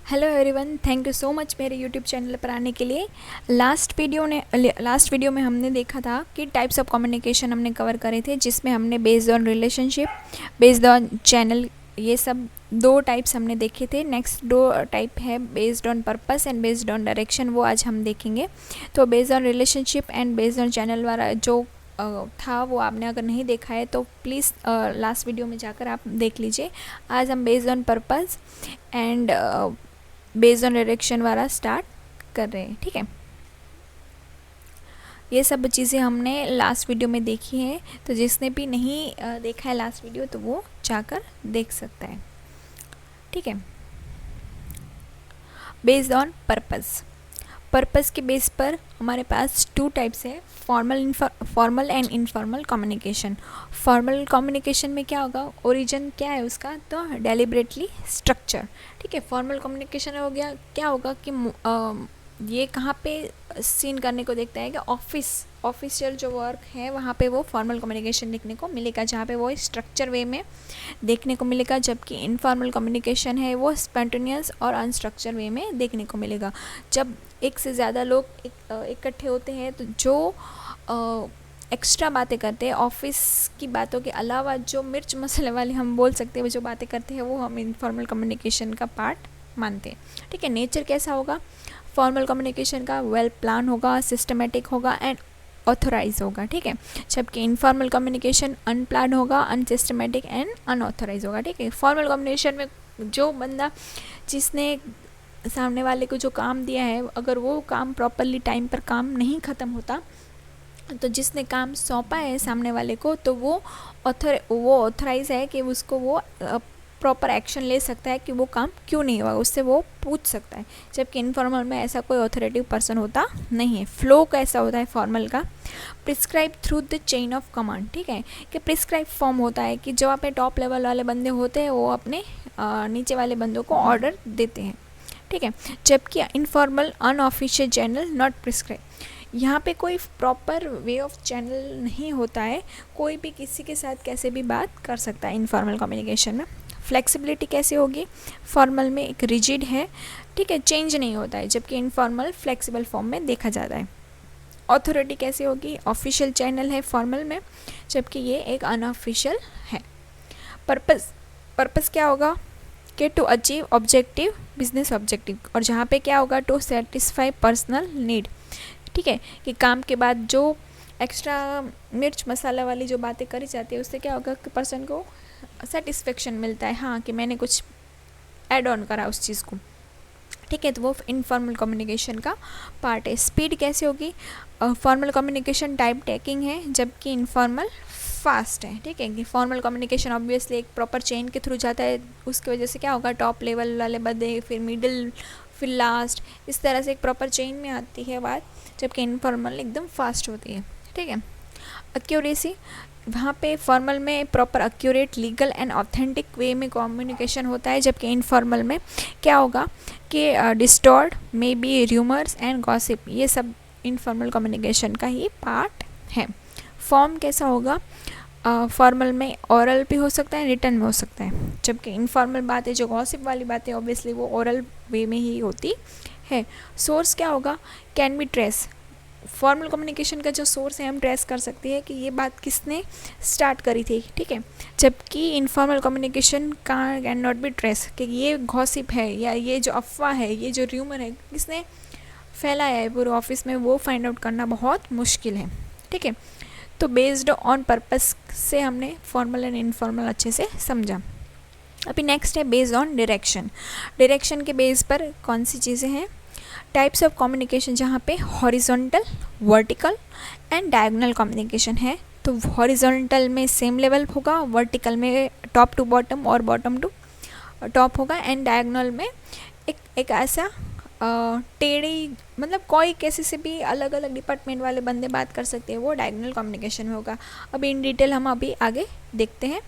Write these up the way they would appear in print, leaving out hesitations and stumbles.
Hello everyone, thank you so much मेरे YouTube channel पर आने के लिए। लास्ट वीडियो में हमने देखा था कि टाइप्स ऑफ कम्युनिकेशन हमने कवर करे थे, जिसमें हमने based on relationship, based on channel, ये सब दो टाइप्स हमने देखे थे। नेक्स्ट दो टाइप है based on purpose and based on direction, वो आज हम देखेंगे। तो based on relationship and based on channel वाला जो था वो आपने अगर नहीं देखा है तो प्लीज़ लास्ट वीडियो में जाकर आप देख लीजिए। आज हम based on purpose and based on direction वाला स्टार्ट कर रहे हैं। ठीक है, ये सब चीज़ें हमने लास्ट वीडियो में देखी है, तो जिसने भी नहीं देखा है लास्ट वीडियो तो वो जाकर देख सकता है। ठीक है, बेस्ड ऑन पर्पस। पर्पस के बेस पर हमारे पास टू टाइप्स है, formal and informal communication. Formal communication में क्या होगा, ओरिजिन क्या है उसका, तो डेलिबरेटली स्ट्रक्चर। ठीक है, फॉर्मल कम्युनिकेशन हो गया, क्या होगा कि ये कहाँ पे सीन करने को देखता है कि ऑफिशियल जो वर्क है वहाँ पे वो फॉर्मल कम्युनिकेशन देखने को मिलेगा, जहाँ पे वो स्ट्रक्चर वे में देखने को मिलेगा, जबकि इनफॉर्मल कम्युनिकेशन है वो स्पॉन्टेनियस और अनस्ट्रक्चर वे में देखने को मिलेगा। जब एक से ज़्यादा लोग इकट्ठे होते हैं तो जो एक्स्ट्रा बातें करते हैं, ऑफिस की बातों के अलावा जो मिर्च मसाले वाले हम बोल सकते हैं, जो बातें करते हैं वो हम इनफॉर्मल कम्युनिकेशन का पार्ट मानते हैं। ठीक है, नेचर कैसा होगा फॉर्मल कम्युनिकेशन का, वेल प्लान होगा, सिस्टमेटिक होगा एंड ऑथोराइज होगा। ठीक है, जबकि इनफॉर्मल कम्युनिकेशन अनप्लान होगा, अनसिस्टमेटिक एंड अनऑथोराइज होगा। ठीक है, फॉर्मल कम्युनिकेशन में जो बंदा जिसने सामने वाले को जो काम दिया है, अगर वो काम प्रॉपरली टाइम पर काम नहीं ख़त्म होता, तो जिसने काम सौंपा है सामने वाले को, तो वो ऑथराइज है कि उसको वो प्रॉपर एक्शन ले सकता है कि वो काम क्यों नहीं हुआ, उससे वो पूछ सकता है। जबकि इनफॉर्मल में ऐसा कोई ऑथोरेटिव पर्सन होता नहीं है। फ्लो कैसा होता है फॉर्मल का, prescribe through the chain of command. ठीक है, कि प्रिस्क्राइब फॉर्म होता है कि जो अपने टॉप लेवल वाले बंदे होते हैं वो अपने नीचे वाले बंदों को ऑर्डर देते हैं। ठीक है, जबकि informal unofficial channel not prescribe, यहाँ पे कोई प्रॉपर वे ऑफ चैनल नहीं होता है, कोई भी किसी के साथ कैसे भी बात कर सकता है इनफॉर्मल कम्युनिकेशन में। फ्लेक्सिबिलिटी कैसे होगी, फॉर्मल में एक रिजिड है, ठीक है, चेंज नहीं होता है, जबकि इनफॉर्मल फ्लेक्सिबल फॉर्म में देखा जाता है। ऑथोरिटी कैसे होगी, ऑफिशियल चैनल है फॉर्मल में, जबकि ये एक अनऑफिशियल है। पर्पस क्या होगा कि to achieve objective, business objective, और जहाँ पे क्या होगा टू सेटिस्फाई पर्सनल नीड। ठीक है, कि काम के बाद जो एक्स्ट्रा मिर्च मसाला वाली जो बातें करी जाती है उससे क्या होगा कि पर्सन को सेटिस्फेक्शन मिलता है, हाँ कि मैंने कुछ ऐड ऑन करा उस चीज़ को। ठीक है, तो वो इनफॉर्मल कम्युनिकेशन का पार्ट है। स्पीड कैसे होगी, फॉर्मल कम्युनिकेशन टाइप टेकिंग है, जबकि इनफॉर्मल फास्ट है। ठीक है, कि फॉर्मल कम्युनिकेशन ऑब्वियसली एक प्रॉपर चेन के थ्रू जाता है, उसकी वजह से क्या होगा टॉप लेवल वाले बंदे, फिर मिडिल, फिर लास्ट, इस तरह से एक प्रॉपर चेन में आती है बात, जबकि इनफॉर्मल एकदम फास्ट होती है। ठीक है, एक्यूरेसी, वहाँ पे फॉर्मल में proper accurate, legal and authentic way में कम्युनिकेशन होता है, जबकि इनफॉर्मल में क्या होगा कि distort, may be rumours and gossip, ये सब इनफॉर्मल कम्युनिकेशन का ही पार्ट है। फॉर्म कैसा होगा, फॉर्मल में ओरल भी हो सकता है, रिटर्न में हो सकता है, जबकि इनफॉर्मल बातें जो गॉसिप वाली बातें ऑब्वियसली वो ओरल वे में ही होती है। सोर्स क्या होगा, can be trace, formal communication का जो सोर्स है हम ट्रेस कर सकते हैं कि ये बात किसने स्टार्ट करी थी। ठीक है, जबकि इनफॉर्मल कम्युनिकेशन का कैन नॉट बी ट्रेस, कि ये गॉसिप है या ये जो अफवाह है, ये जो र्यूमर है, किसने फैलाया है पूरे ऑफिस में, वो फाइंड आउट करना बहुत मुश्किल है। ठीक है, तो बेस्ड ऑन पर्पस से हमने फॉर्मल एंड इनफॉर्मल अच्छे से समझा। अभी नेक्स्ट है बेस्ड ऑन डायरेक्शन। डायरेक्शन के बेस पर कौन सी चीज़ें हैं, टाइप्स ऑफ कम्युनिकेशन, जहाँ पे horizontal, vertical and diagonal communication है। तो हॉरिजॉन्टल में सेम लेवल होगा, वर्टिकल में टॉप टू बॉटम और बॉटम टू टॉप होगा, एंड डायगोनल में एक ऐसा टेढ़ी, मतलब कोई कैसे से भी अलग अलग डिपार्टमेंट वाले बंदे बात कर सकते हैं, वो डायगोनल कम्युनिकेशन में होगा। अभी इन डिटेल हम अभी आगे देखते हैं।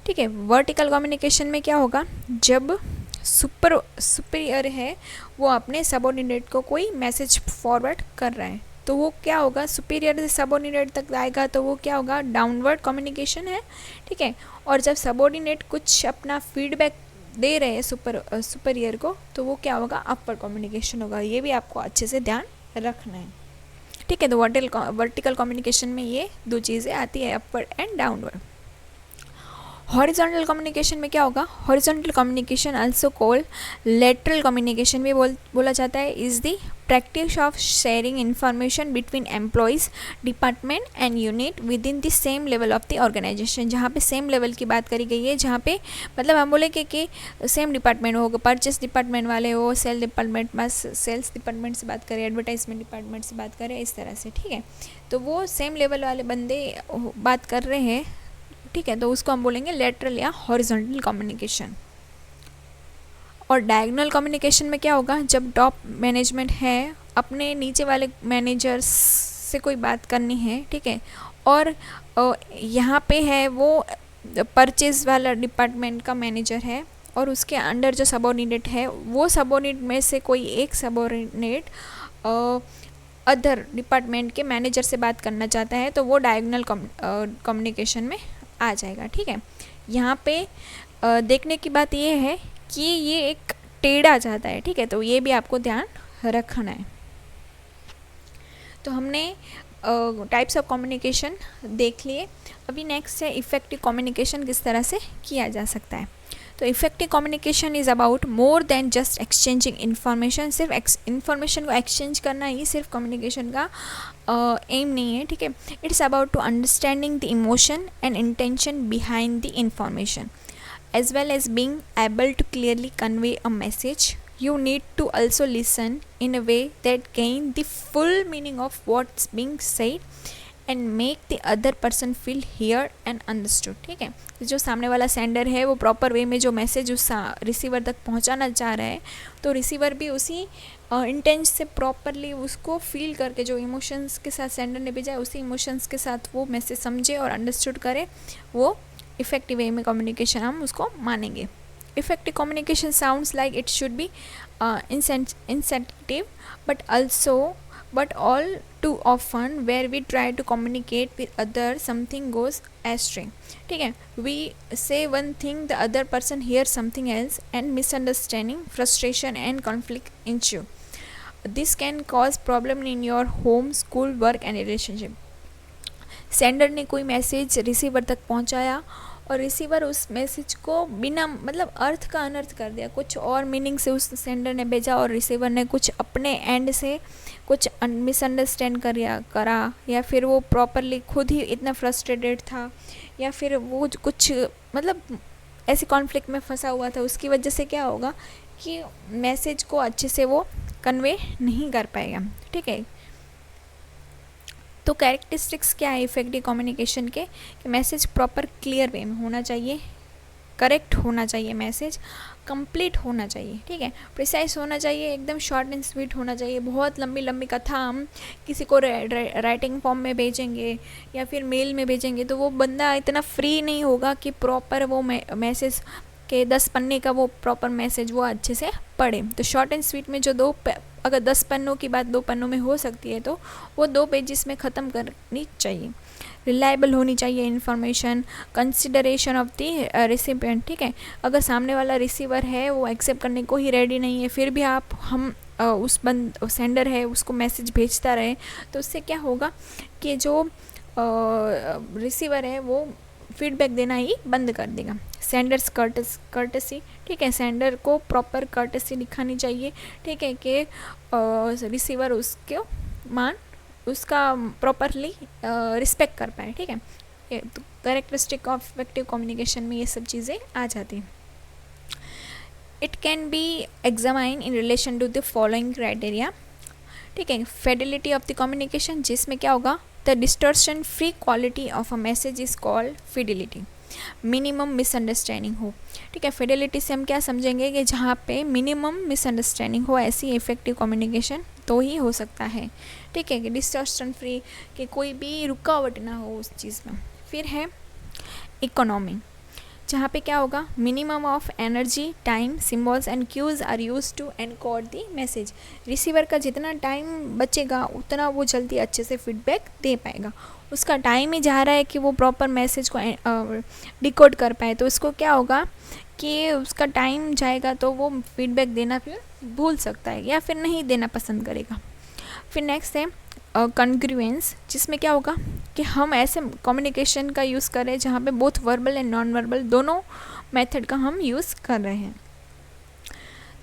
ठीक है, वर्टिकल कम्युनिकेशन में क्या होगा, जब सुपीरियर है वो अपने सबऑर्डिनेट को कोई मैसेज फॉरवर्ड कर रहा है, तो वो क्या होगा, सुपीरियर से सबऑर्डिनेट तक आएगा तो वो क्या होगा, डाउनवर्ड कम्युनिकेशन है। ठीक है, और जब सबऑर्डिनेट कुछ अपना फीडबैक दे रहे हैं सुपरियर को, तो वो क्या होगा, अपर कम्युनिकेशन होगा। ये भी आपको अच्छे से ध्यान रखना है, ठीक है। तो वर्टिकल कम्युनिकेशन में ये दो चीज़ें आती है, upper and downward. Horizontal communication में क्या होगा, horizontal communication also called lateral communication भी बोला जाता है, is the practice of sharing information between employees, department and unit within the same level of the organization. जहाँ पे सेम लेवल की बात करी गई है, जहाँ पे मतलब हम बोले कि सेम डिपार्टमेंट हो, परचेस डिपार्टमेंट वाले हो, सेल्स डिपार्टमेंट से बात करें, एडवर्टाइजमेंट डिपार्टमेंट से बात करें, इस तरह से, ठीक है। तो वो सेम लेवल वाले बंदे बात कर रहे हैं, ठीक है, तो उसको हम बोलेंगे लेटरल या हॉरिजॉन्टल कम्युनिकेशन। और डायगोनल कम्युनिकेशन में क्या होगा, जब टॉप मैनेजमेंट है, अपने नीचे वाले मैनेजर्स से कोई बात करनी है, ठीक है, और यहाँ पे है वो परचेज वाला डिपार्टमेंट का मैनेजर है, और उसके अंडर जो सबऑर्डिनेट है, वो सबऑर्डिनेट में से कोई एक सबऑर्डिनेट अदर डिपार्टमेंट के मैनेजर से बात करना चाहता है, तो वो डायगोनल कम्युनिकेशन में आ जाएगा, ठीक है। यहाँ पे देखने की बात ये है कि ये एक टेढ़ा जाता है, ठीक है, तो ये भी आपको ध्यान रखना है। तो हमने टाइप्स ऑफ कम्युनिकेशन देख लिए। अभी नेक्स्ट है इफ़ेक्टिव कम्युनिकेशन किस तरह से किया जा सकता है। तो effective communication is about more than just exchanging information. सिर्फ इन्फॉर्मेशन को एक्सचेंज करना ही सिर्फ कम्युनिकेशन का एम नहीं है, ठीक है। It's about to understanding the emotion and intention behind the information as well as being able to clearly convey a message. You need to also listen in a way that gain the full meaning of what's being said and make the other person feel heard and understood, ठीक है। जो सामने वाला sender है वो proper way में जो message उस रिसीवर तक पहुंचाना चाह रहा है, तो रिसीवर भी उसी इंटेंस से प्रॉपरली उसको फील करके, जो इमोशंस के साथ सेंडर ने भेजा है उसी इमोशंस के साथ वो मैसेज समझे और अंडरस्टूड करे, वो इफ़ेक्टिव वे में कम्युनिकेशन हम उसको मानेंगे। Effective communication sounds like it should be insensitive but all too often where we try to communicate with others something goes astray, ठीक है। we say one thing, the other person hears something else and misunderstanding, frustration and conflict ensue. This can cause problem in your home, school, work and relationship. Sender ने कोई message receiver तक पहुंचाया और receiver उस message को बिना मतलब अर्थ का अनर्थ कर दिया, कुछ और मीनिंग से उस सेंडर ने भेजा और रिसीवर ने कुछ अपने एंड से कुछ मिसअंडरस्टैंड करा, या फिर वो प्रॉपरली खुद ही इतना फ्रस्ट्रेटेड था, या फिर वो कुछ मतलब ऐसे कॉन्फ्लिक्ट में फंसा हुआ था, उसकी वजह से क्या होगा कि मैसेज को अच्छे से वो कन्वे नहीं कर पाएगा, ठीक है। तो कैरेक्टरिस्टिक्स क्या है इफ़ेक्टिव कम्युनिकेशन के, कि मैसेज प्रॉपर क्लियर वे में होना चाहिए, करेक्ट होना चाहिए, मैसेज कंप्लीट होना चाहिए, ठीक है, प्रिसाइज होना चाहिए, एकदम शॉर्ट एंड स्वीट होना चाहिए। बहुत लंबी लंबी कथा हम किसी को राइटिंग फॉर्म में भेजेंगे या फिर मेल में भेजेंगे, तो वो बंदा इतना फ्री नहीं होगा कि प्रॉपर वो मैसेज के 10 पन्ने का वो प्रॉपर मैसेज वो अच्छे से पढ़े। तो शॉर्ट एंड स्वीट में जो अगर 10 पन्नों की बात 2 पन्नों में हो सकती है, तो वो 2 पेजेस में ख़त्म करनी चाहिए। रिलायबल होनी चाहिए information, consideration of the recipient, ठीक है। अगर सामने वाला रिसीवर है वो एक्सेप्ट करने को ही रेडी नहीं है, फिर भी हम उस सेंडर है उसको मैसेज भेजता रहे, तो उससे क्या होगा कि जो रिसीवर है वो फीडबैक देना ही बंद कर देगा। सेंडर्स कर्टसी, ठीक है, सेंडर को प्रॉपर कर्टसी दिखानी चाहिए, ठीक है, कि रिसीवर उसका प्रॉपरली रिस्पेक्ट कर पाए, ठीक है। तो कैरेक्टरिस्टिक ऑफ इफेक्टिव कम्युनिकेशन में ये सब चीज़ें आ जाती हैं। It can be examine in relation to the following criteria, ठीक है। फिडेलिटी ऑफ द कम्युनिकेशन, जिसमें क्या होगा, the distortion free quality of a message is called fidelity. Minimum misunderstanding हो, ठीक है। फिडेलिटी से हम क्या समझेंगे कि जहाँ पे मिनिमम मिसअंडरस्टैंडिंग हो, ऐसी इफेक्टिव कम्युनिकेशन तो ही हो सकता है, ठीक है, कि डिस्टॉर्शन फ्री, कि कोई भी रुकावट ना हो उस चीज़ में। फिर है इकोनॉमी, जहाँ पे क्या होगा, minimum of energy, time, symbols and cues are use to encode the message. Receiver का जितना टाइम बचेगा उतना वो जल्दी अच्छे से फीडबैक दे पाएगा। उसका टाइम ही जा रहा है कि वो प्रॉपर मैसेज को डिकोड कर पाए, तो उसको क्या होगा कि उसका टाइम जाएगा तो वो फीडबैक देना फिर भूल सकता है या फिर नहीं देना पसंद करेगा। फिर नेक्स्ट है कॉन्ग्रुएंस, जिसमें क्या होगा कि हम ऐसे कम्युनिकेशन का यूज़ करें जहाँ पे both verbal and non verbal दोनों मेथड का हम यूज़ कर रहे हैं,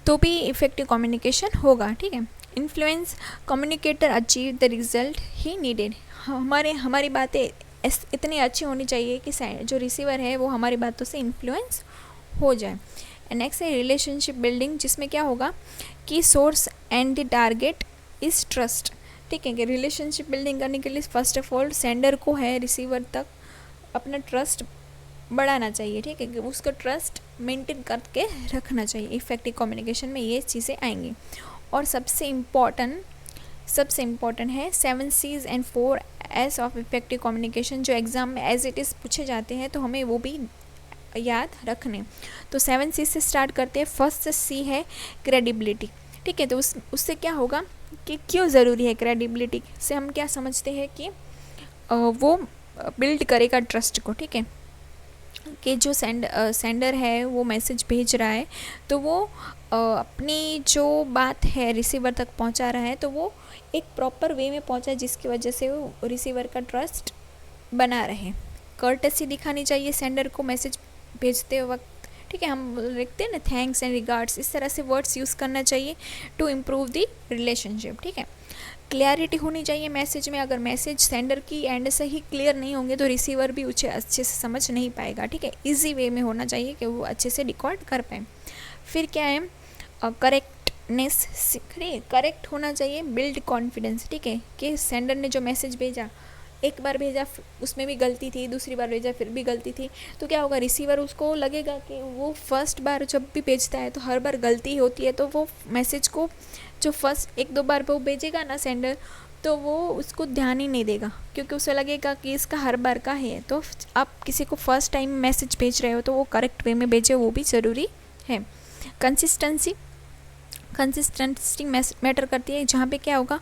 तो भी इफ़ेक्टिव कम्युनिकेशन होगा। ठीक है। Influence, communicator achieve the result he needed, हमारी बातें इतनी अच्छी होनी चाहिए कि जो रिसीवर है वो हमारी बातों से इन्फ्लुएंस हो जाए। नेक्स्ट है रिलेशनशिप बिल्डिंग, जिसमें क्या होगा कि source and the target is trust. ठीक है कि रिलेशनशिप बिल्डिंग करने के लिए फर्स्ट ऑफ ऑल सेंडर को है रिसीवर तक अपना ट्रस्ट बढ़ाना चाहिए। ठीक है कि उसका ट्रस्ट मेंटेन करके रखना चाहिए। इफ़ेक्टिव कम्युनिकेशन में ये चीज़ें आएंगी। और सबसे इम्पॉर्टेंट है 7 C's and 4 S of effective communication, जो एग्ज़ाम में एज इट इज़ पूछे जाते हैं, तो हमें वो भी याद रखने। तो 7 C से स्टार्ट करते हैं। फर्स्ट C है क्रेडिबिलिटी। ठीक है, तो उससे क्या होगा कि क्यों ज़रूरी है क्रेडिबिलिटी से, हम क्या समझते हैं कि वो बिल्ड करेगा ट्रस्ट को। ठीक है कि जो सेंडर है वो मैसेज भेज रहा है तो वो अपनी जो बात है रिसीवर तक पहुंचा रहा है, तो वो एक प्रॉपर वे में पहुंचा जिसकी वजह से वो रिसीवर का ट्रस्ट बना रहे। कर्टसी दिखानी चाहिए सेंडर को मैसेज भेजते वक्त। ठीक है, हम लिखते हैं ना थैंक्स एंड रिगार्ड्स, इस तरह से वर्ड्स यूज़ करना चाहिए टू इम्प्रूव द रिलेशनशिप। ठीक है, क्लियरिटी होनी चाहिए मैसेज में। अगर मैसेज सेंडर की एंड से ही क्लियर नहीं होंगे तो रिसीवर भी उसे अच्छे से समझ नहीं पाएगा। ठीक है, इजी वे में होना चाहिए कि वो अच्छे से डिकोड कर पाए। फिर क्या है करेक्टनेस, करेक्ट होना चाहिए, बिल्ड कॉन्फिडेंस। ठीक है कि सेंडर ने जो मैसेज भेजा, एक बार भेजा उसमें भी गलती थी, दूसरी बार भेजा फिर भी गलती थी, तो क्या होगा रिसीवर उसको लगेगा कि वो फर्स्ट बार जब भी भेजता है तो हर बार गलती होती है, तो वो मैसेज को जो फर्स्ट 1-2 बार वो भेजेगा ना सेंडर, तो वो उसको ध्यान ही नहीं देगा क्योंकि उसे लगेगा कि इसका हर बार का है। तो आप किसी को फर्स्ट टाइम मैसेज भेज रहे हो तो वो करेक्ट वे में भेजे, वो भी ज़रूरी है। कंसिस्टेंसी मैटर करती है, जहाँ पे क्या होगा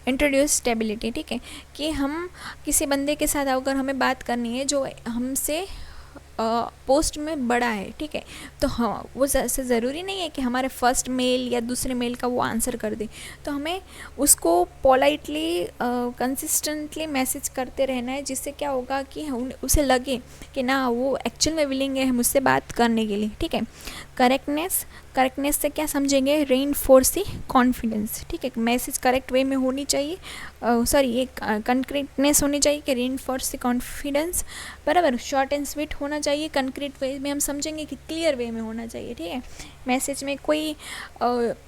इंट्रोड्यूस स्टेबिलिटी। ठीक है कि हम किसी बंदे के साथ अगर हमें बात करनी है जो हमसे पोस्ट में बड़ा है, ठीक है, तो हाँ वो ज़रूरी नहीं है कि हमारे फर्स्ट मेल या दूसरे मेल का वो आंसर कर दे, तो हमें उसको पोलाइटली कंसिस्टेंटली मैसेज करते रहना है, जिससे क्या होगा कि उसे लगे कि ना वो एक्चुअल में विलिंग है मुझसे बात करने के लिए। ठीक है, करेक्टनेस से क्या समझेंगे, रेनफोर्स दी कॉन्फिडेंस। ठीक है, मैसेज करेक्ट वे में होनी चाहिए, ये कंक्रीटनेस होनी चाहिए कि रेनफोर्स दी कॉन्फिडेंस, बराबर। शॉर्ट एंड स्वीट होना चाहिए, कंक्रीट वे में हम समझेंगे कि क्लियर वे में होना चाहिए। ठीक है, मैसेज में कोई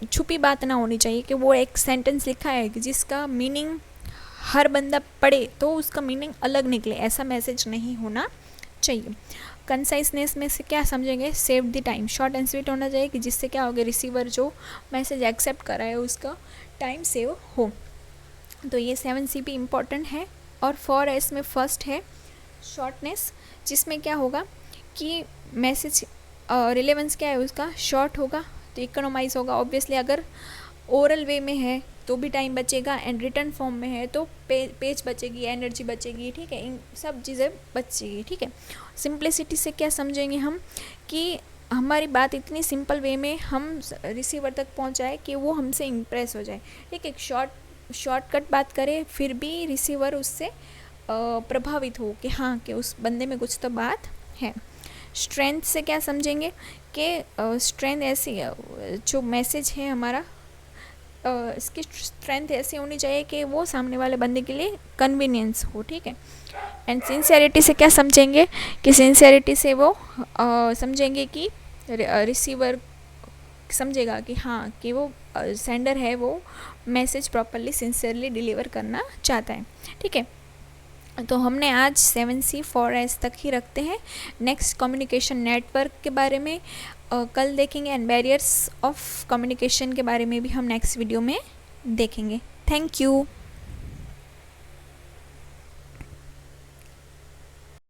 छुपी बात ना होनी चाहिए कि वो एक सेंटेंस लिखा है कि जिसका मीनिंग हर बंदा पढ़े तो उसका मीनिंग अलग निकले, ऐसा मैसेज नहीं होना चाहिए। कंसाइसनेस में से क्या समझेंगे, save the time, short and sweet होना चाहिए कि जिससे क्या होगा रिसीवर जो मैसेज एक्सेप्ट कर रहा है उसका टाइम सेव हो। तो ये 7 C भी इम्पॉर्टेंट है। और 4 S में फर्स्ट है शॉर्टनेस, जिसमें क्या होगा कि मैसेज रिलेवेंस क्या है उसका, शॉर्ट होगा तो इकोनोमाइज होगा ऑब्वियसली। अगर ओरल वे में है तो भी टाइम बचेगा, एंड रिटर्न फॉर्म में है तो पेज बचेगी, एनर्जी बचेगी। ठीक है, इन सब चीज़ें बचेगी। ठीक है, सिंप्लिसिटी से क्या समझेंगे हम कि हमारी बात इतनी सिंपल वे में हम रिसीवर तक पहुंचाए कि वो हमसे इम्प्रेस हो जाए। ठीक है, शॉर्टकट बात करें फिर भी रिसीवर उससे प्रभावित हो कि हाँ कि उस बंदे में कुछ तो बात है। स्ट्रेंथ से क्या समझेंगे कि स्ट्रेंथ ऐसी जो मैसेज है हमारा, इसकी स्ट्रेंथ ऐसी होनी चाहिए कि वो सामने वाले बंदे के लिए कन्वीनियंस हो। ठीक है, एंड सिंसियरिटी से क्या समझेंगे कि सिंसियरिटी से वो समझेंगे कि रिसीवर समझेगा कि हाँ कि वो सेंडर है वो मैसेज प्रॉपरली सिंसियरली डिलीवर करना चाहता है। ठीक है, तो हमने आज 7 C 4 S तक ही रखते हैं। नेक्स्ट कम्युनिकेशन नेटवर्क के बारे में कल देखेंगे, एंड बैरियर्स ऑफ कम्युनिकेशन के बारे में भी हम नेक्स्ट वीडियो में देखेंगे। Thank you.